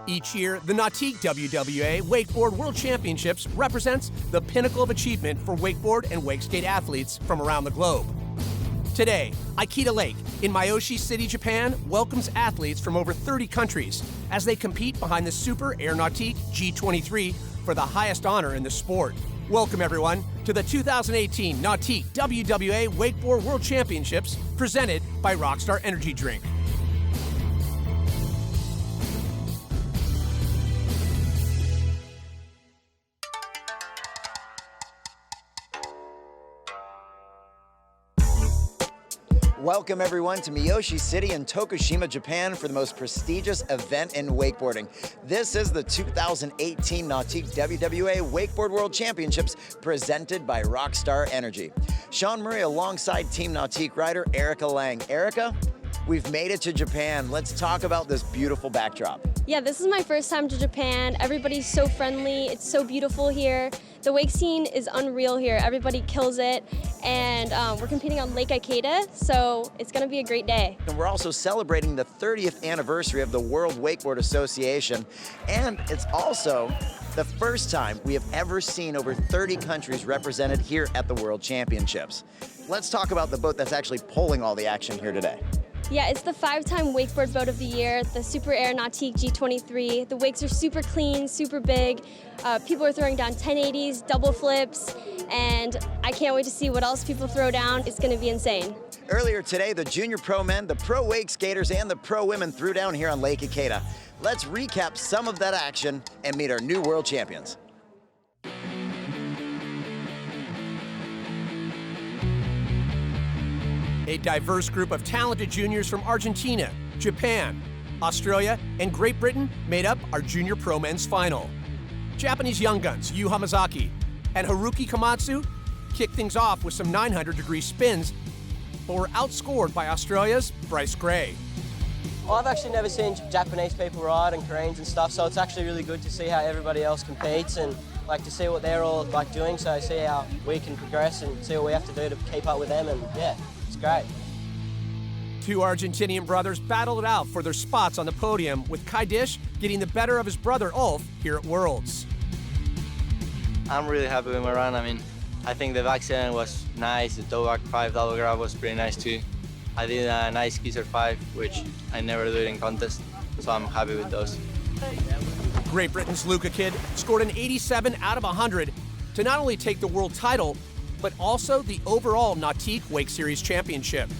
Each year, the Nautique WWA Wakeboard World Championships represents the pinnacle of achievement for wakeboard and wake skate athletes from around the globe. Today, Akita Lake in Myoshi City, Japan, welcomes athletes from over 30 countries as they compete behind the Super Air Nautique G23 for the highest honor in the sport. Welcome, everyone, to the 2018 Nautique WWA Wakeboard World Championships presented by Rockstar Energy Drink. Welcome everyone to Myoshi City in Tokushima, Japan for the most prestigious event in wakeboarding. This is the 2018 Nautique WWA Wakeboard World Championships presented by Rockstar Energy. Sean Murray alongside Team Nautique rider Erica Lang. Erica, we've made it to Japan. Let's talk about this beautiful backdrop. Yeah, this is my first time to Japan. Everybody's so friendly. It's so beautiful here. The wake scene is unreal here. Everybody kills it. And we're competing on Lake Ikeda, so it's gonna be a great day. And we're also celebrating the 30th anniversary of the World Wakeboard Association. And it's also the first time we have ever seen over 30 countries represented here at the World Championships. Let's talk about the boat that's actually pulling all the action here today. Yeah, it's the 5-time wakeboard boat of the year, the Super Air Nautique G23. The wakes are super clean, super big. People are throwing down 1080s, double flips, and I can't wait to see what else people throw down. It's gonna be insane. Earlier today, the junior pro men, the pro wake skaters, and the pro women threw down here on Lake Ikeda. Let's recap some of that action and meet our new world champions. A diverse group of talented juniors from Argentina, Japan, Australia, and Great Britain made up our junior pro men's final. Japanese young guns Yu Hamazaki and Haruki Komatsu kicked things off with some 900-degree spins, but were outscored by Australia's Bryce Gray. Well, I've actually never seen Japanese people ride and Koreans and stuff, so it's actually really good to see how everybody else competes and like to see what they're all like doing, so see how we can progress and see what we have to do to keep up with them, and yeah, it's great. Two Argentinian brothers battled it out for their spots on the podium, with Kai Dish getting the better of his brother Ulf here at Worlds. I'm really happy with my run. I mean, I think the back 7 was nice, the toe back 5 double grab was pretty nice too. I did a nice kisser 5, which I never do it in contest, so I'm happy with those. Great Britain's Luca Kidd scored an 87 out of 100 to not only take the world title, but also the overall Nautique Wake Series Championship.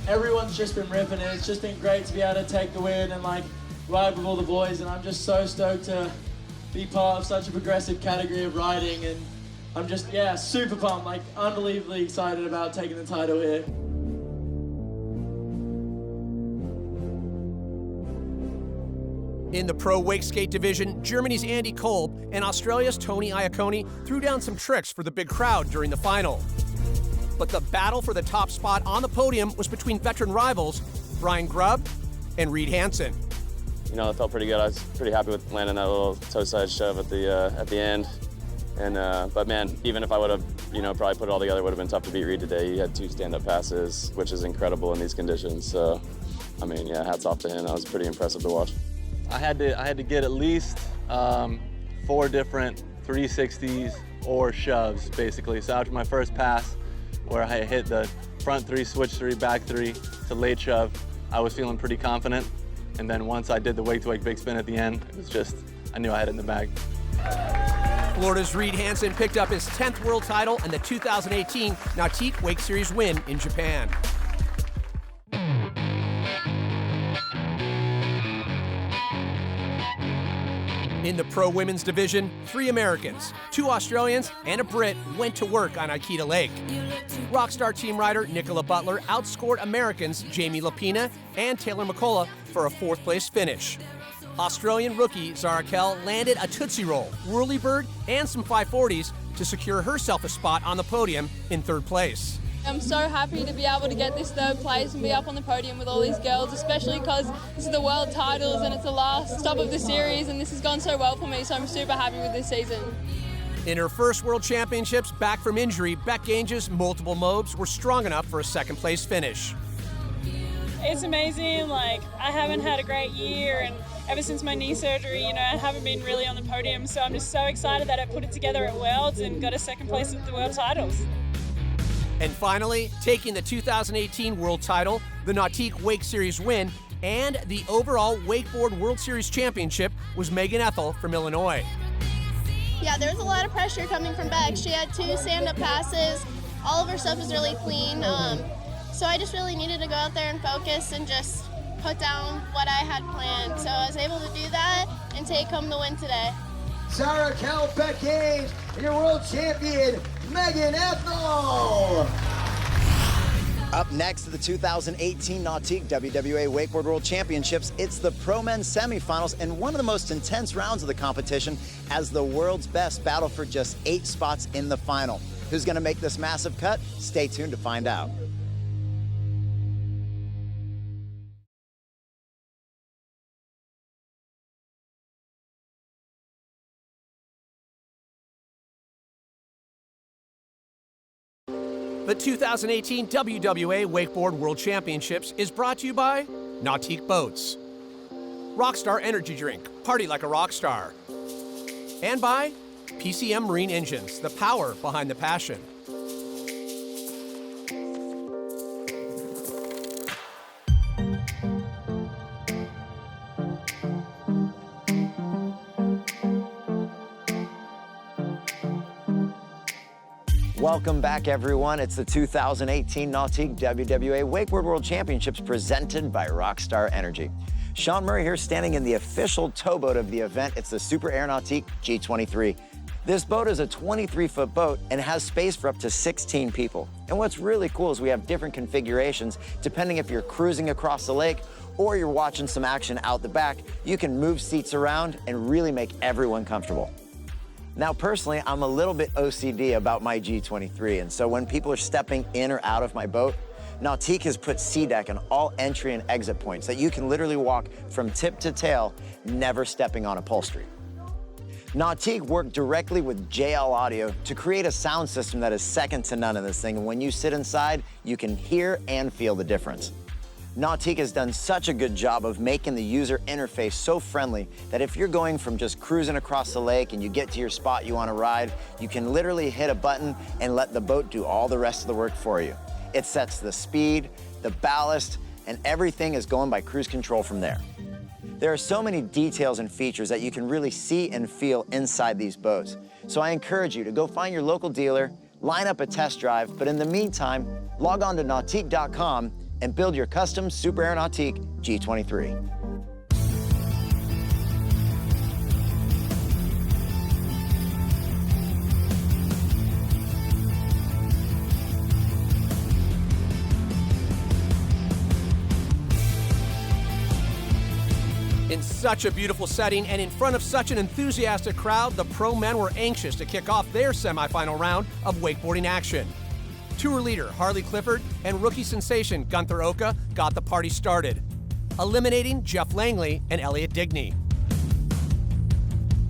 Everyone's just been ripping it. It's just been great to be able to take the win and like ride with all the boys, and I'm just so stoked to be part of such a progressive category of riding, and I'm just, yeah, super pumped, like unbelievably excited about taking the title here. In the pro wake skate division, Germany's Andy Kolb and Australia's Tony Iacone threw down some tricks for the big crowd during the final. But the battle for the top spot on the podium was between veteran rivals Brian Grubb and Reed Hansen. You know, it felt pretty good. I was pretty happy with landing that little toe side shove at the end. And but man, even if I would have, probably put it all together, it would have been tough to beat Reed today. He had 2 stand-up passes, which is incredible in these conditions. So, I mean, yeah, hats off to him. That was pretty impressive to watch. I had to get at least 4 different 360s or shoves, basically. So after my first pass, where I hit the front 3, switch 3, back 3 to late shove, I was feeling pretty confident. And then once I did the wake-to-wake big spin at the end, it was just, I knew I had it in the bag. Florida's Reed Hansen picked up his 10th world title and the 2018 Nautique Wake Series win in Japan. In the pro women's division, 3 Americans, 2 Australians, and a Brit went to work on Akita Lake. Rockstar team rider Nicola Butler outscored Americans Jamie Lapina and Taylor McCullough for a 4th place finish. Australian rookie Zara Kell landed a Tootsie Roll, Whirly Bird, and some 540s to secure herself a spot on the podium in 3rd place. I'm so happy to be able to get this 3rd place and be up on the podium with all these girls, especially because this is the world titles and it's the last stop of the series, and this has gone so well for me, so I'm super happy with this season. In her first World Championships back from injury, Beck Gange's multiple mobs were strong enough for a 2nd place finish. It's amazing. Like, I haven't had a great year, and ever since my knee surgery, I haven't been really on the podium. So I'm just so excited that I put it together at Worlds and got a second place at the World Titles. And finally, taking the 2018 World Title, the Nautique Wake Series win, and the overall Wakeboard World Series Championship was Megan Ethel from Illinois. Yeah, there was a lot of pressure coming from Beck. She had 2 stand-up passes. All of her stuff was really clean. So I just really needed to go out there and focus and just put down what I had planned. So I was able to do that and take home the win today. Sarah Cal-Beckage, your world champion, Megan Ethel. Up next to the 2018 Nautique WWA Wakeboard World Championships, it's the Pro Men's semifinals and one of the most intense rounds of the competition as the world's best battle for just 8 spots in the final. Who's going to make this massive cut? Stay tuned to find out. The 2018 WWA Wakeboard World Championships is brought to you by Nautique Boats, Rockstar Energy Drink, party like a rock star, and by PCM Marine Engines, the power behind the passion. Welcome back, everyone. It's the 2018 Nautique WWA Wakeboard World Championships presented by Rockstar Energy. Sean Murray here, standing in the official towboat of the event. It's the Super Air Nautique G23. This boat is a 23-foot boat and has space for up to 16 people. And what's really cool is we have different configurations depending if you're cruising across the lake or you're watching some action out the back. You can move seats around and really make everyone comfortable. Now, personally, I'm a little bit OCD about my G23, and so when people are stepping in or out of my boat, Nautique has put SeaDeck on all entry and exit points that you can literally walk from tip to tail, never stepping on upholstery. Nautique worked directly with JL Audio to create a sound system that is second to none in this thing, and when you sit inside, you can hear and feel the difference. Nautique has done such a good job of making the user interface so friendly that if you're going from just cruising across the lake and you get to your spot you want to ride, you can literally hit a button and let the boat do all the rest of the work for you. It sets the speed, the ballast, and everything is going by cruise control from there. There are so many details and features that you can really see and feel inside these boats. So I encourage you to go find your local dealer, line up a test drive, but in the meantime, log on to Nautique.com and build your custom Super Air Nautique G23. In such a beautiful setting and in front of such an enthusiastic crowd, the pro men were anxious to kick off their semifinal round of wakeboarding action. Tour leader Harley Clifford and rookie sensation Gunther Oka got the party started, eliminating Jeff Langley and Elliot Digney.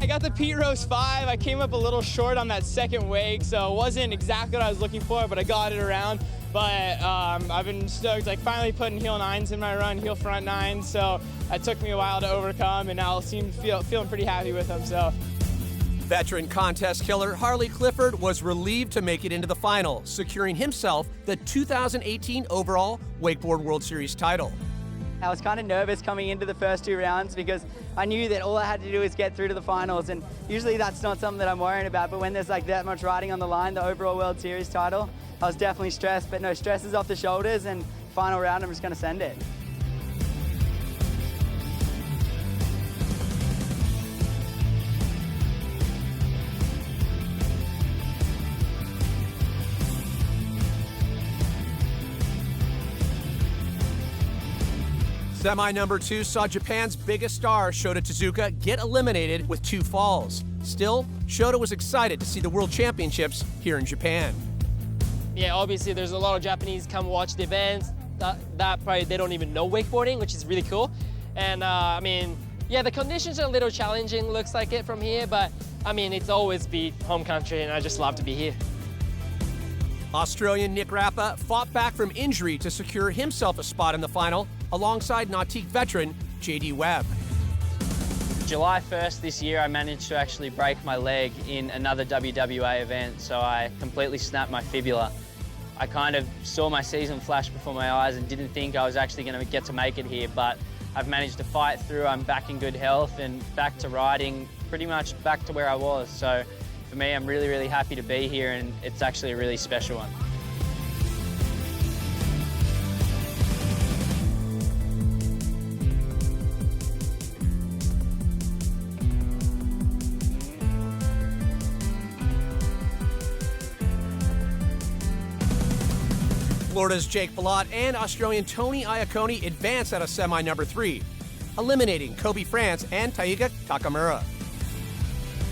I got the Pete Rose 5. I came up a little short on that second wake, so it wasn't exactly what I was looking for, but I got it around. But I've been stoked, like finally putting heel 9s in my run, heel front 9s, so it took me a while to overcome, and now I feeling pretty happy with them. So. Veteran contest killer Harley Clifford was relieved to make it into the final, securing himself the 2018 overall Wakeboard World Series title. I was kind of nervous coming into the first 2 rounds because I knew that all I had to do was get through to the finals, and usually that's not something that I'm worrying about, but when there's like that much riding on the line, the overall World Series title, I was definitely stressed, but no, stress is off the shoulders, and final round I'm just going to send it. Semi number 2 saw Japan's biggest star, Shota Tezuka, get eliminated with 2 falls. Still, Shota was excited to see the World Championships here in Japan. Yeah, obviously there's a lot of Japanese come watch the events. That probably they don't even know wakeboarding, which is really cool. And I mean, yeah, the conditions are a little challenging, looks like it from here, but I mean, it's always be home country, and I just love to be here. Australian Nick Rappa fought back from injury to secure himself a spot in the final alongside Nautique veteran J.D. Webb. July 1st this year, I managed to actually break my leg in another WWA event, so I completely snapped my fibula. I kind of saw my season flash before my eyes and didn't think I was actually going to get to make it here, but I've managed to fight through. I'm back in good health and back to riding, pretty much back to where I was. So for me, I'm really, really happy to be here, and it's actually a really special one. Florida's Jake Palat and Australian Tony Iacone advance out of semi number 3, eliminating Kobe France and Taiga Takamura.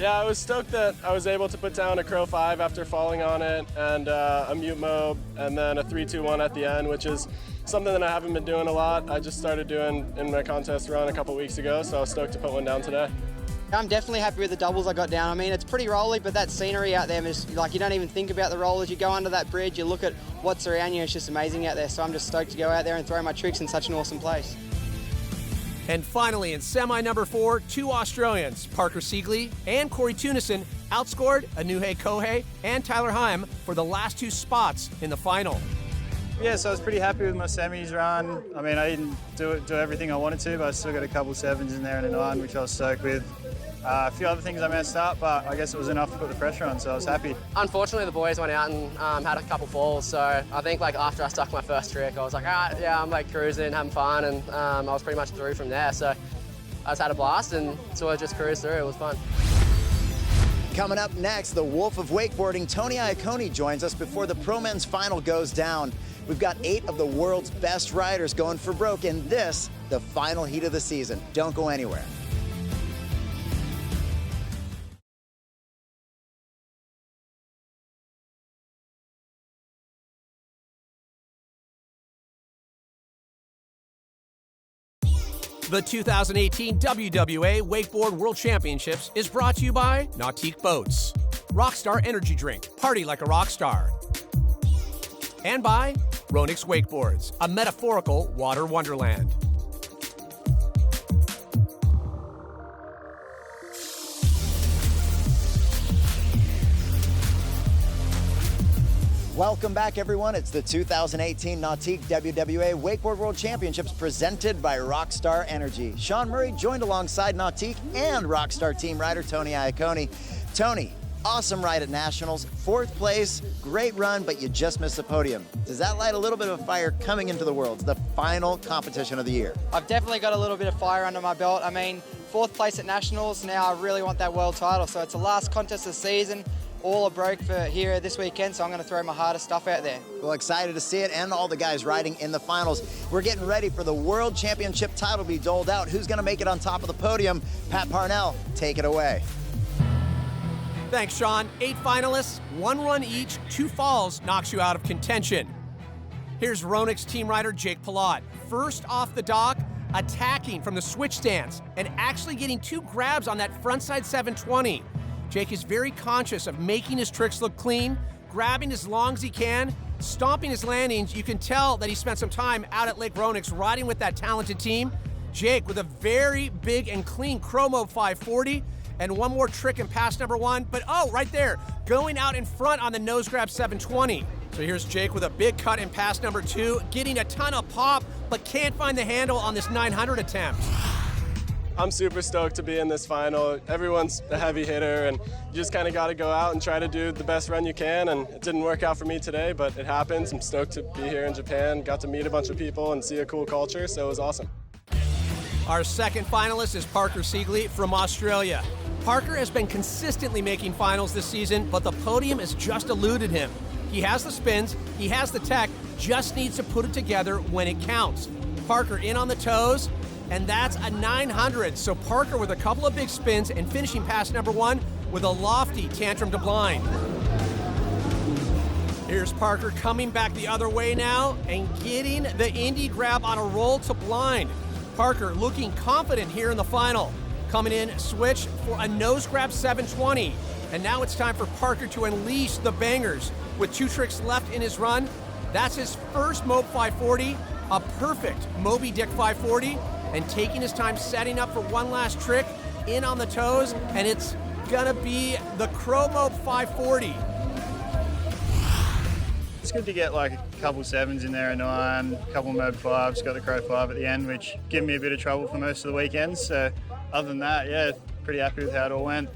Yeah, I was stoked that I was able to put down a Crow 5 after falling on it, and a mute mob, and then a 3-2-1 at the end, which is something that I haven't been doing a lot. I just started doing in my contest run a couple weeks ago, so I was stoked to put one down today. I'm definitely happy with the doubles I got down. I mean, it's pretty rolly, but that scenery out there is like you don't even think about the rollers. You go under that bridge, you look at what's around you, it's just amazing out there. So I'm just stoked to go out there and throw my tricks in such an awesome place. And finally, in semi number 4, 2 Australians, Parker Siegley and Corey Tunison, outscored Anuhe Kohei and Tyler Heim for the last 2 spots in the final. Yeah, so I was pretty happy with my semis run. I mean, I didn't do everything I wanted to, but I still got a couple 7s in there and a 9, which I was stoked with. A few other things I messed up, but I guess it was enough to put the pressure on, so I was happy. Unfortunately, the boys went out and had a couple falls, so I think like after I stuck my first trick, I was like, all right, yeah, I'm like cruising, having fun, and I was pretty much through from there. So I just had a blast and sort of just cruised through. It was fun. Coming up next, the Wolf of Wakeboarding, Tony Iacone, joins us before the Pro Men's Final goes down. We've got 8 of the world's best riders going for broke in this, the final heat of the season. Don't go anywhere. The 2018 WWA Wakeboard World Championships is brought to you by Nautique Boats, Rockstar Energy Drink, party like a rock star, and by Ronix Wakeboards, a metaphorical water wonderland. Welcome back, everyone. It's the 2018 Nautique WWA Wakeboard World Championships presented by Rockstar Energy. Sean Murray joined alongside Nautique and Rockstar team rider Tony Iacone. Tony, awesome ride at Nationals, 4th place, great run, but you just missed the podium. Does that light a little bit of a fire coming into the Worlds, the final competition of the year? I've definitely got a little bit of fire under my belt. I mean, 4th place at Nationals, now I really want that world title, so it's the last contest of the season. All are broke for here this weekend, so I'm going to throw my hardest stuff out there. Well, excited to see it, and all the guys riding in the finals. We're getting ready for the World Championship title to be doled out. Who's going to make it on top of the podium? Pat Parnell, take it away. Thanks, Sean. 8 finalists, 1 run each, 2 falls knocks you out of contention. Here's Ronix team rider Jake Palat, first off the dock, attacking from the switch stance and actually getting 2 grabs on that frontside 720. Jake is very conscious of making his tricks look clean, grabbing as long as he can, stomping his landings. You can tell that he spent some time out at Lake Ronix riding with that talented team. Jake with a very big and clean Chromo 540 and 1 more trick in pass number 1. But oh, right there, going out in front on the nose grab 720. So here's Jake with a big cut in pass number 2, getting a ton of pop, but can't find the handle on this 900 attempt. I'm super stoked to be in this final. Everyone's a heavy hitter, and you just kind of got to go out and try to do the best run you can, and it didn't work out for me today, but it happens. I'm stoked to be here in Japan, got to meet a bunch of people and see a cool culture, so it was awesome. Our second finalist is Parker Siegley from Australia. Parker has been consistently making finals this season, but the podium has just eluded him. He has the spins, he has the tech, just needs to put it together when it counts. Parker in on the toes, and that's a 900. So Parker with a couple of big spins and finishing pass number 1 with a lofty tantrum to blind. Here's Parker coming back the other way now and getting the Indy grab on a roll to blind. Parker looking confident here in the final. Coming in, switch for a nose grab 720. And now it's time for Parker to unleash the bangers. With 2 tricks left in his run, that's his first Mobe 540, a perfect Moby Dick 540, and taking his time setting up for 1 last trick in on the toes, and it's gonna be the Chromo 540. It's good to get like a couple sevens in there, a 9, a couple Mob 5s, got the Crow 5 at the end, which gave me a bit of trouble for most of the weekends. So other than that, yeah, pretty happy with how it all went.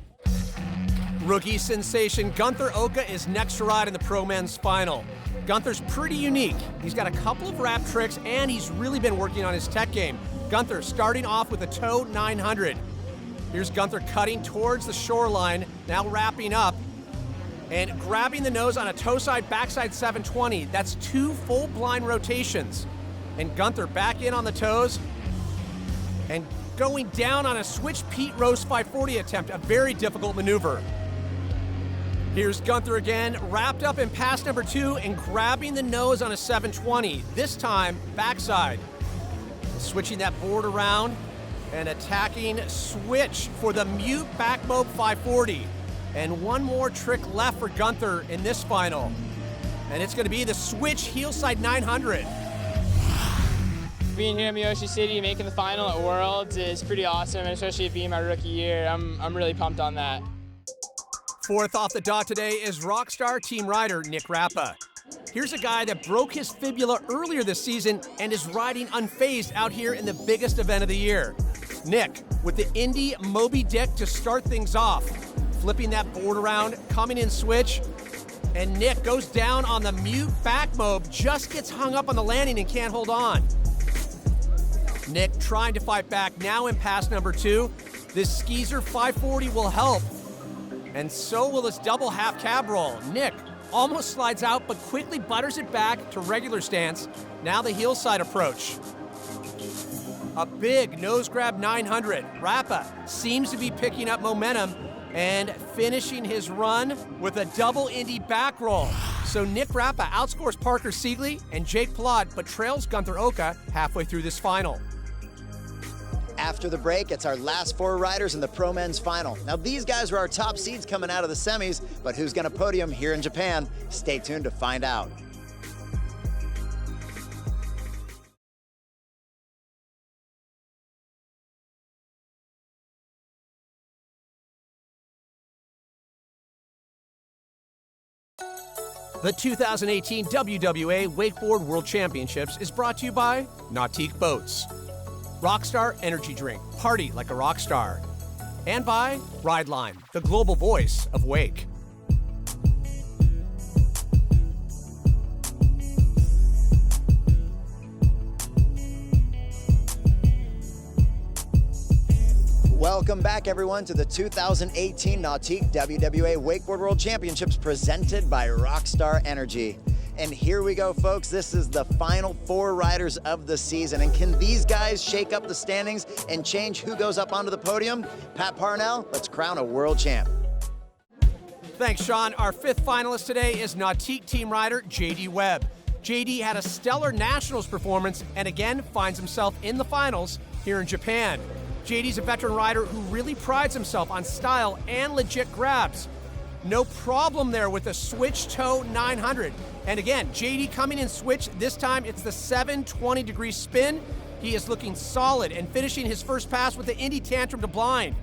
Rookie sensation Gunther Oka is next to ride in the Pro Men's Final. Gunther's pretty unique. He's got a couple of wrap tricks, and he's really been working on his tech game. Gunther starting off with a toe 900. Here's Gunther cutting towards the shoreline, now wrapping up, and grabbing the nose on a toe side, backside 720. That's 2 full blind rotations. And Gunther back in on the toes, and going down on a switch Pete Rose 540 attempt, a very difficult maneuver. Here's Gunther again, wrapped up in pass number 2 and grabbing the nose on a 720, this time backside. Switching that board around and attacking switch for the mute back mob 540. And one more trick left for Gunther in this final. And it's gonna be the switch heel side 900. Being here in Miyoshi City, making the final at Worlds is pretty awesome, and especially it being my rookie year, I'm really pumped on that. Fourth off the dot today is Rockstar team rider Nick Rappa. Here's a guy that broke his fibula earlier this season and is riding unfazed out here in the biggest event of the year. Nick with the Indy Moby Dick to start things off, flipping that board around, coming in switch, and Nick goes down on the mute back mob, just gets hung up on the landing and can't hold on. Nick trying to fight back now in pass number 2. This Skeezer 540 will help, and so will this double half cab roll. Nick almost slides out, but quickly butters it back to regular stance. Now the heel side approach. A big nose grab 900. Rappa seems to be picking up momentum and finishing his run with a double Indy back roll. So Nick Rappa outscores Parker Siegley and Jake Plott, but trails Gunther Oka halfway through this final. After the break, it's our last 4 riders in the Pro Men's Final. Now, these guys were our top seeds coming out of the semis, but who's going to podium here in Japan? Stay tuned to find out. The 2018 WWA Wakeboard World Championships is brought to you by Nautique Boats, Rockstar Energy Drink, party like a rock star, and by Rideline, the global voice of wake. Welcome back, everyone, to the 2018 Nautique WWA Wakeboard World Championships presented by Rockstar Energy. And here we go, folks. This is the final 4 riders of the season. And can these guys shake up the standings and change who goes up onto the podium? Pat Parnell, let's crown a world champ. Thanks, Sean. Our 5th finalist today is Nautique team rider JD Webb. JD had a stellar nationals performance and again finds himself in the finals here in Japan. JD's a veteran rider who really prides himself on style and legit grabs. No problem there with the switch toe 900. And again, JD coming in switch, this time it's the 720-degree spin. He is looking solid and finishing his first pass with the Indy Tantrum to blind.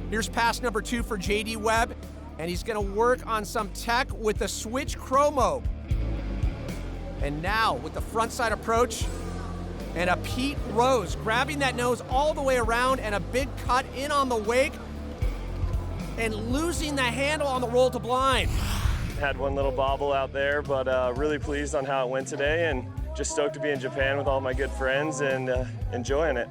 Here's pass number 2 for JD Webb, and he's gonna work on some tech with the switch chromo. And now with the front side approach, and a Pete Rose grabbing that nose all the way around and a big cut in on the wake and losing the handle on the roll to blind. Had one little bobble out there, but really pleased on how it went today and just stoked to be in Japan with all my good friends and enjoying it.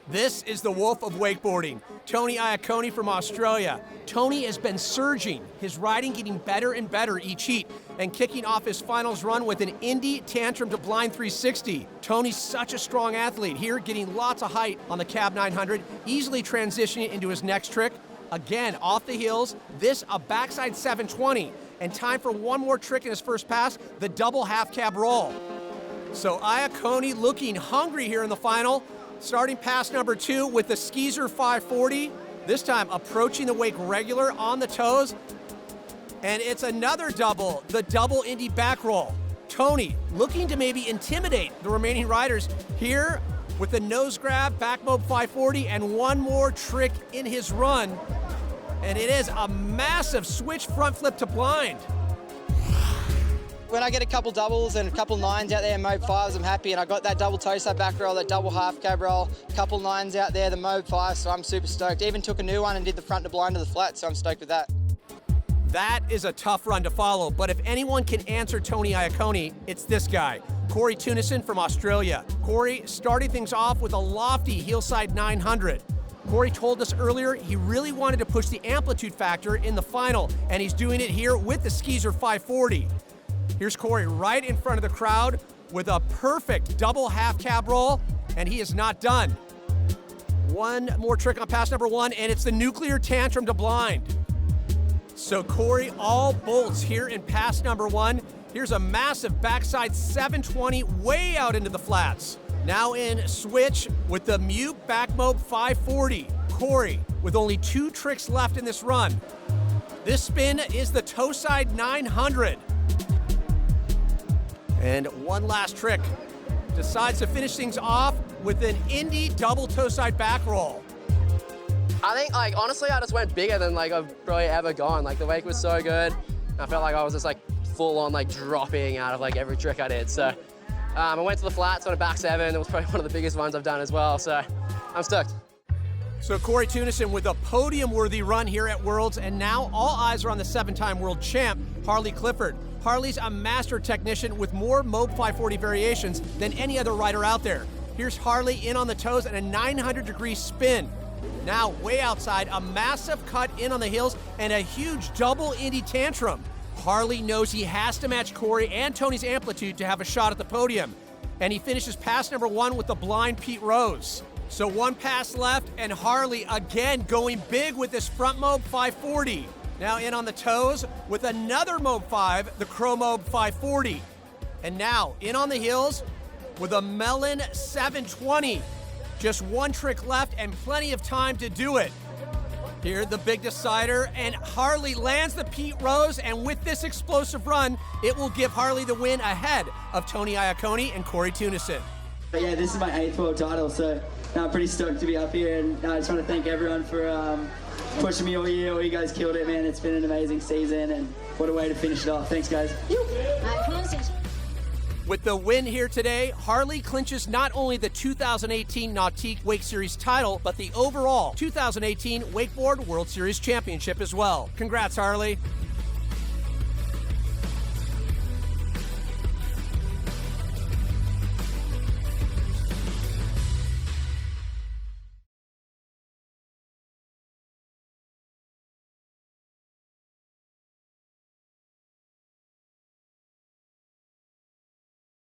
This is the Wolf of Wakeboarding, Tony Iacone from Australia. Tony has been surging, his riding getting better and better each heat, and kicking off his finals run with an Indy Tantrum to blind 360. Tony's such a strong athlete here, getting lots of height on the cab 900, easily transitioning into his next trick. Again, off the heels, this a backside 720, and time for one more trick in his first pass, the double half cab roll. So Iacone looking hungry here in the final, starting pass number 2 with the Skeezer 540, this time approaching the wake regular on the toes, and it's another double, the double Indy back roll. Tony looking to maybe intimidate the remaining riders here with the nose grab, back mob 540, and one more trick in his run. And it is a massive switch front flip to blind. When I get a couple doubles and a couple nines out there in Mob 5s, I'm happy. And I got that double toe side back roll, that double half cab roll, a couple nines out there, the Mob 5, so I'm super stoked. Even took a new one and did the front to blind to the flat, so I'm stoked with that. That is a tough run to follow, but if anyone can answer Tony Iacone, it's this guy, Corey Tunison from Australia. Corey starting things off with a lofty heel side 900. Corey told us earlier he really wanted to push the amplitude factor in the final, and he's doing it here with the Skeezer 540. Here's Corey right in front of the crowd with a perfect double half cab roll, and he is not done. One more trick on pass number 1, and it's the nuclear tantrum to blind. So Corey all bolts here in pass number 1. Here's a massive backside 720 way out into the flats. Now in switch with the mute back mob 540. Corey with only 2 tricks left in this run. This spin is the toe side 900. And one last trick. Decides to finish things off with an Indy double toe side back roll. I think, like, honestly, I just went bigger than, like, I've probably ever gone. Like, the wake was so good. I felt like I was just, like, full on, like, dropping out of, like, every trick I did. So I went to the flats on a back 7. It was probably one of the biggest ones I've done as well. So I'm stoked. So Corey Tunison with a podium-worthy run here at Worlds, and now all eyes are on the 7-time world champ, Harley Clifford. Harley's a master technician with more Mob 540 variations than any other rider out there. Here's Harley in on the toes and a 900-degree spin. Now, way outside, a massive cut in on the hills and a huge double Indy tantrum. Harley knows he has to match Corey and Tony's amplitude to have a shot at the podium. And he finishes pass number 1 with the blind Pete Rose. So 1 pass left, and Harley again going big with this front Mob 540. Now in on the toes with another Mob 5, the Crow Mob 540. And now in on the hills with a Melon 720. Just 1 trick left and plenty of time to do it. Here, the big decider, and Harley lands the Pete Rose, and with this explosive run, it will give Harley the win ahead of Tony Iacone and Corey Tunison. But yeah, this is my 8th world title, so I'm pretty stoked to be up here, and I just want to thank everyone for pushing me all year. All you guys killed it, man. It's been an amazing season, and what a way to finish it off. Thanks, guys. With the win here today, Harley clinches not only the 2018 Nautique Wake Series title, but the overall 2018 Wakeboard World Series Championship as well. Congrats, Harley.